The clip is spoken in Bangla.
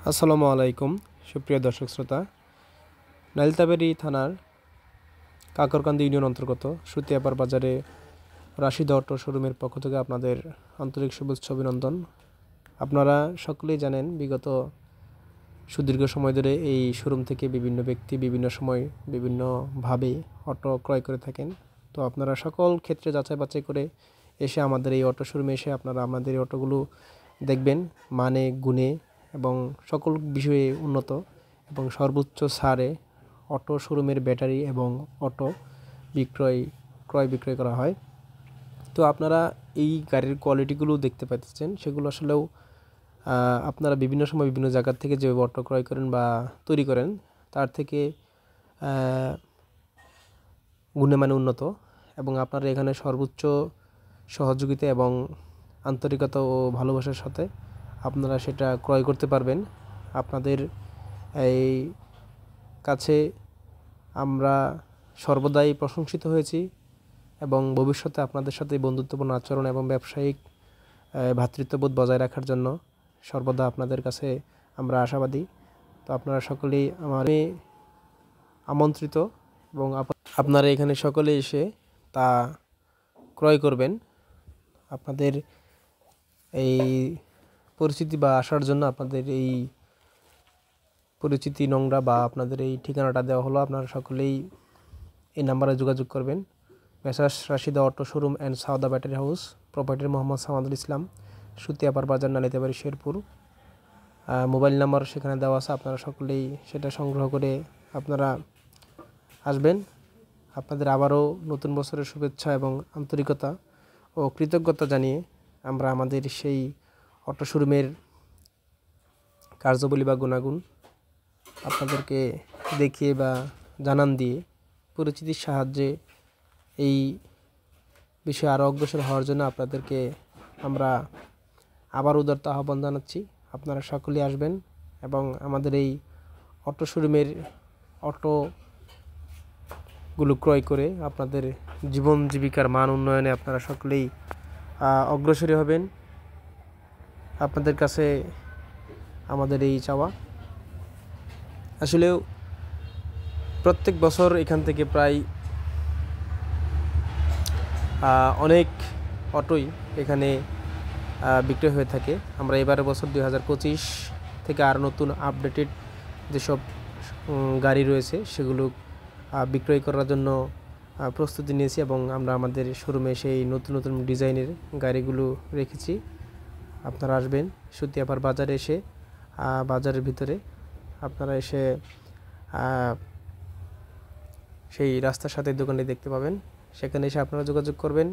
আসসালামু আলাইকুম সুপ্রিয় দর্শক শ্রোতা। নালিতাবাড়ী থানার কাকরকান্দি ইউনিয়ন অন্তর্গত সুতিয়াপাড় বাজারে রাশিদ অটো শোরুমের পক্ষ থেকে আপনাদের আন্তরিক শুভেচ্ছা অভিনন্দন। আপনারা সকলেই জানেন বিগত সুদীর্ঘ সময় ধরে এই শোরুম থেকে বিভিন্ন ব্যক্তি বিভিন্ন সময় বিভিন্নভাবে অটো ক্রয় করে থাকেন। তো আপনারা সকল ক্ষেত্রে যাচাই বাছাই করে এসে আমাদের এই অটো শোরুমে এসে আপনারা আমাদের এই অটোগুলো দেখবেন, মানে গুণে এবং সকল বিষয়ে উন্নত এবং সর্বোচ্চ ছাড়ে অটো শোরুমের ব্যাটারি এবং অটো ক্রয় বিক্রয় করা হয়। তো আপনারা এই গাড়ির কোয়ালিটিগুলো দেখতে পাচ্ছেন, সেগুলো আসলেও আপনারা বিভিন্ন সময় বিভিন্ন জায়গার থেকে যে অটো ক্রয় করেন বা তৈরি করেন তার থেকে গুণে মানে উন্নত, এবং আপনারা এখানে সর্বোচ্চ সহযোগিতা এবং আন্তরিকতা ও ভালোবাসার সাথে আপনারা সেটা ক্রয় করতে পারবেন। আপনাদের এই কাছে আমরা সর্বদাই প্রশংসিত হয়েছি এবং ভবিষ্যতে আপনাদের সাথে বন্ধুত্বপূর্ণ আচরণ এবং ব্যবসায়িক ভ্রাতৃত্ববোধ বজায় রাখার জন্য সর্বদা আপনাদের কাছে আমরা আশাবাদী। তো আপনারা সকলেই আমার আমন্ত্রিত এবং আপনারা এখানে সকলে এসে তা ক্রয় করবেন। আপনাদের এই পরিচিতি বা আসার জন্য আপনাদের এই পরিচিতি নোংরা বা আপনাদের এই ঠিকানাটা দেওয়া হলো। আপনারা সকলেই এই নাম্বারে যোগাযোগ করবেন। Messrs Rashida auto showroom and সাউদা battery house, proprietor Mohammad Samadul Islam, Sutiyapara Bazar, Nalitabari, Sherpur. Mobile number সেখানে দেওয়া আছে, আপনারা সকলেই সেটা সংগ্রহ করে আপনারা আসবেন। আপনাদের আবারও নতুন বছরের শুভেচ্ছা এবং আন্তরিকতা ও কৃতজ্ঞতা জানিয়ে আমরা আমাদের সেই অটো শোরুমের কার্যাবলী বা গুণাগুণ আপনাদেরকে দেখিয়ে বা জানান দিয়ে পরিচিতির সাহায্যে এই বিষয়ে আরও অগ্রসর হওয়ার জন্য আপনাদেরকে আমরা আবার উদারতা আহ্বান জানাচ্ছি। আপনারা সকলেই আসবেন এবং আমাদের এই অটো শোরুমের অটোগুলো ক্রয় করে আপনাদের জীবন জীবিকার মান উন্নয়নে আপনারা সকলেই অগ্রসরী হবেন। আপনাদের কাছে আমাদের এই চাওয়া। আসলেও প্রত্যেক বছর এখান থেকে প্রায় অনেক অটোই এখানে বিক্রয় হয়ে থাকে। আমরা এবারের বছর 2025 থেকে আর নতুন আপডেটেড যেসব গাড়ি রয়েছে সেগুলো বিক্রয় করার জন্য প্রস্তুতি নিয়েছি এবং আমরা আমাদের শোরুমে সেই নতুন নতুন ডিজাইনের গাড়িগুলো রেখেছি। আপনারা আসবেন সুতিয়াপাড় বাজারে এসে, বাজারের ভিতরে আপনারা এসে সেই রাস্তার সাথে দোকানে দেখতে পাবেন, সেখানে এসে আপনারা যোগাযোগ করবেন।